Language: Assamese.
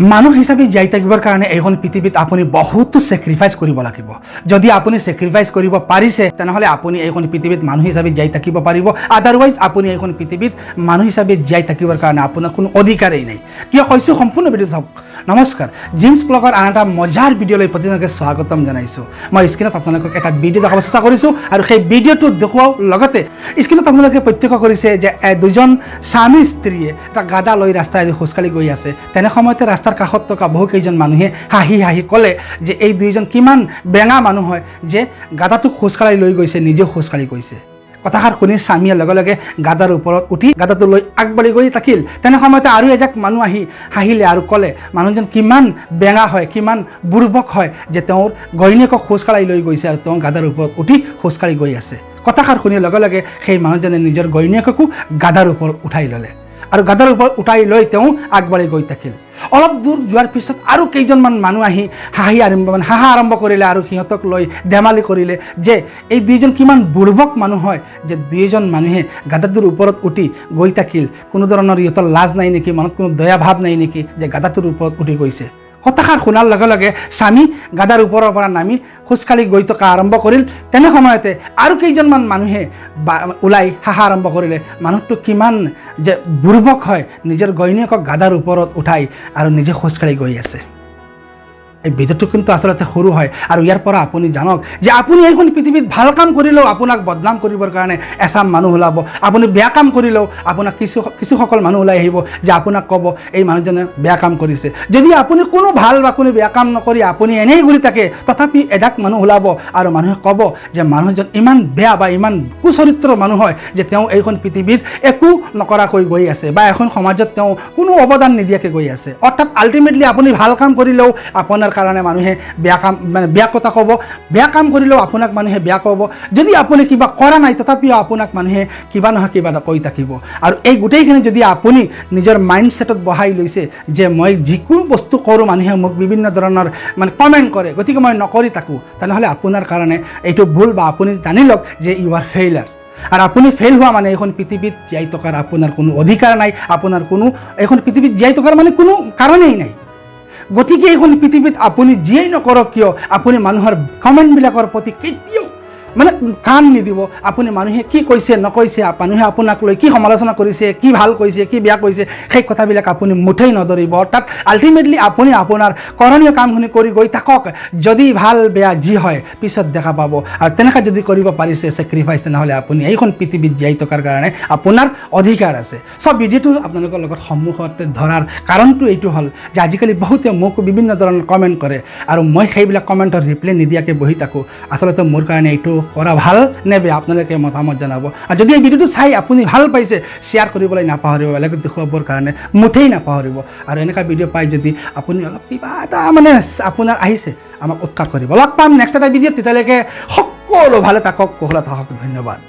মানুহ হিচাপে জীয়াই থাকিবৰ কাৰণে এইখন পৃথিৱীত আপুনি বহুতো চেক্ৰিফাইচ কৰিব লাগিব। যদি আপুনি চেক্ৰিফাইচ কৰিব পাৰিছে তেনেহ'লে আপুনি এইখন পৃথিৱীত মানুহ হিচাপে জীয়াই থাকিব পাৰিব। আদাৰৱাইজ আপুনি এইখন পৃথিৱীত মানুহ হিচাপে জীয়াই থাকিবৰ কাৰণে আপোনাৰ কোনো অধিকাৰেই নাই। কিয় কৈছোঁ সম্পূৰ্ণ ভিডিঅ' চাওক। নমস্কাৰ, জিমছ ব্লগৰ আন এটা মজাৰ ভিডিঅ'লৈ প্ৰতিজনকে স্বাগতম জনাইছোঁ। মই স্ক্ৰীণত আপোনালোকক এটা ভিডিঅ' দেখাব চেষ্টা কৰিছোঁ আৰু সেই ভিডিঅ'টো দেখুৱাও লগতে স্ক্ৰীণত আপোনালোকে প্ৰত্যক্ষ কৰিছে যে দুজন স্বামী স্ত্ৰীয়ে এটা গাদা লৈ ৰাস্তাইদি খোজকাঢ়ি গৈ আছে। তেনে সময়তে ৰাস্তাৰ কাষত থকা বহুকেইজন মানুহে হাঁহি হাঁহি ক'লে যে এই দুইজন কিমান বেঙা মানুহ হয় যে গাদাটোক খোজকাঢ়ি লৈ গৈছে, নিজেও খোজকাঢ়ি গৈছে। কথাষাৰ শুনি স্বামীয়ে লগে লগে গাদাৰ ওপৰত উঠি গাদাটো লৈ আগবাঢ়ি গৈ থাকিল। তেনে সময়তে আৰু এজাক মানুহ আহি হাঁহিলে আৰু ক'লে মানুহজন কিমান বেঙা হয়, কিমান বুৰ্বক হয় যে তেওঁৰ ঘৈণীয়েকক খোজকাঢ়ি লৈ গৈছে আৰু তেওঁ গাদাৰ ওপৰত উঠি খোজকাঢ়ি গৈ আছে। কথাষাৰ শুনি লগে লগে সেই মানুহজনে নিজৰ ঘৈণীয়েককো গাদাৰ ওপৰত উঠাই ল'লে আৰু গাদাৰ ওপৰত উঠাই লৈ তেওঁ আগবাঢ়ি গৈ থাকিল। অলপ দূৰ যোৱাৰ পিছত আৰু কেইজনমান মানুহ আহি হাঁহা আৰম্ভ কৰিলে আৰু সিহঁতক লৈ ধেমালি কৰিলে যে এই দুইজন কিমান বুৰ্বক মানুহ হয় যে দুইজন মানুহে গাদাটোৰ ওপৰত উঠি গৈ থাকিল। কোনো ধৰণৰ ইহঁতৰ লাজ নাই নেকি, মনত কোনো দয়া ভাৱ নাই নেকি যে গাদাটোৰ ওপৰত উঠি গৈছে। কথাষাৰ শুনাৰ লগে লগে স্বামী গাদাৰ ওপৰৰ পৰা নামি খোজকাঢ়ি গৈ থকা আৰম্ভ কৰিল। তেনে সময়তে আৰু কেইজনমান মানুহে ওলাই হাঁহা আৰম্ভ কৰিলে মানুহটো কিমান যে বুৰ্বক হয়, নিজৰ ঘৈণীয়েকক গাদাৰ ওপৰত উঠাই আৰু নিজে খোজকাঢ়ি গৈ আছে। এই ভিডিঅ'টো কিন্তু আচলতে সৰু হয় আৰু ইয়াৰ পৰা আপুনি জানক যে আপুনি এইখন পৃথিৱীত ভাল কাম কৰিলেও আপোনাক বদনাম কৰিবৰ কাৰণে এচাম মানুহ ওলাব। আপুনি বেয়া কাম কৰিলেও আপোনাক কিছুসকল মানুহ ওলাই আহিব যে আপোনাক ক'ব এই মানুহজনে বেয়া কাম কৰিছে। যদি আপুনি কোনো ভাল বা কোনো বেয়া কাম নকৰি আপুনি এনেই ঘূৰি থাকে তথাপি এডাক মানুহ ওলাব আৰু মানুহে ক'ব যে মানুহজন ইমান বেয়া বা ইমান কুচৰিত্ৰৰ মানুহ হয় যে তেওঁ এইখন পৃথিৱীত একো নকৰাকৈ গৈ আছে বা এখন সমাজত তেওঁ কোনো অৱদান নিদিয়াকৈ গৈ আছে। অৰ্থাৎ আল্টিমেটলি আপুনি ভাল কাম কৰিলেও আপোনাৰ কাৰণে মানুহে বেয়া কথা ক'ব, বেয়া কাম কৰিলেও আপোনাক মানুহে বেয়া ক'ব। যদি আপুনি কিবা কৰা নাই তথাপিও আপোনাক মানুহে কিবা নহয় কিবা এটা কৈ থাকিব। আৰু এই গোটেইখিনি যদি আপুনি নিজৰ মাইণ্ডছেটত বহাই লৈছে যে মই যিকোনো বস্তু কৰোঁ মানুহে মোক বিভিন্ন ধৰণৰ কমেণ্ট কৰে, গতিকে মই নকৰি থাকোঁ, তেনেহ'লে আপোনাৰ কাৰণে এইটো ভুল বা আপুনি জানি লওক যে ইউ আৰ ফেইলাৰ। আৰু আপুনি ফেইল হোৱা মানে এইখন পৃথিৱীত জীয়াই থকাৰ আপোনাৰ কোনো অধিকাৰ নাই, আপোনাৰ এইখন পৃথিৱীত জীয়াই থকাৰ মানে কোনো কাৰণেই নাই। গতিকে এইখন পৃথিৱীত আপুনি যিয়েই নকৰক কিয় আপুনি মানুহৰ কমেণ্টবিলাকৰ প্ৰতি কেতিয়াও কাণ নিদিব। আপুনি মানুহে কি কৈছে নকৈছে, মানুহে আপোনাক লৈ কি সমালোচনা কৰিছে, কি ভাল কৈছে, কি বেয়া কৈছে, সেই কথাবিলাক আপুনি মুঠেই নধৰিব। অৰ্থাৎ আল্টিমেটলি আপুনি আপোনাৰ কৰণীয় কামখিনি কৰি গৈ থাকক। যদি ভাল বেয়া যি হয় পিছত দেখা পাব। আৰু তেনেকৈ যদি কৰিব পাৰিছে চেক্ৰিফাইচ, তেনেহ'লে আপুনি এইখন পৃথিৱীত জীয়াই থকাৰ কাৰণে আপোনাৰ অধিকাৰ আছে। চব ভিডিঅ'টো আপোনালোকৰ লগত সন্মুখতে ধৰাৰ কাৰণটো এইটো হ'ল যে আজিকালি বহুতে মোক বিভিন্ন ধৰণৰ কমেণ্ট কৰে আৰু মই সেইবিলাক কমেণ্টৰ ৰিপ্লাই নিদিয়াকৈ বহি থাকোঁ। আচলতে মোৰ কাৰণে এইটো কৰা ভাল নে বেয়া আপোনালোকে মতামত জনাব। আৰু যদি এই ভিডিঅ'টো চাই আপুনি ভাল পাইছে শ্বেয়াৰ কৰিবলৈ নাপাহৰিব, বেলেগক দেখুৱাবৰ কাৰণে মুঠেই নাপাহৰিব। আৰু এনেকুৱা ভিডিঅ' পাই যদি আপুনি অলপ কিবা এটা আপোনাৰ আহিছে আমাক উৎসাহ কৰিব। লগ পাম নেক্সট এটা ভিডিঅ'ত, তেতিয়ালৈকে সকলো ভালে থাকক, কুশলে থাকক। ধন্যবাদ।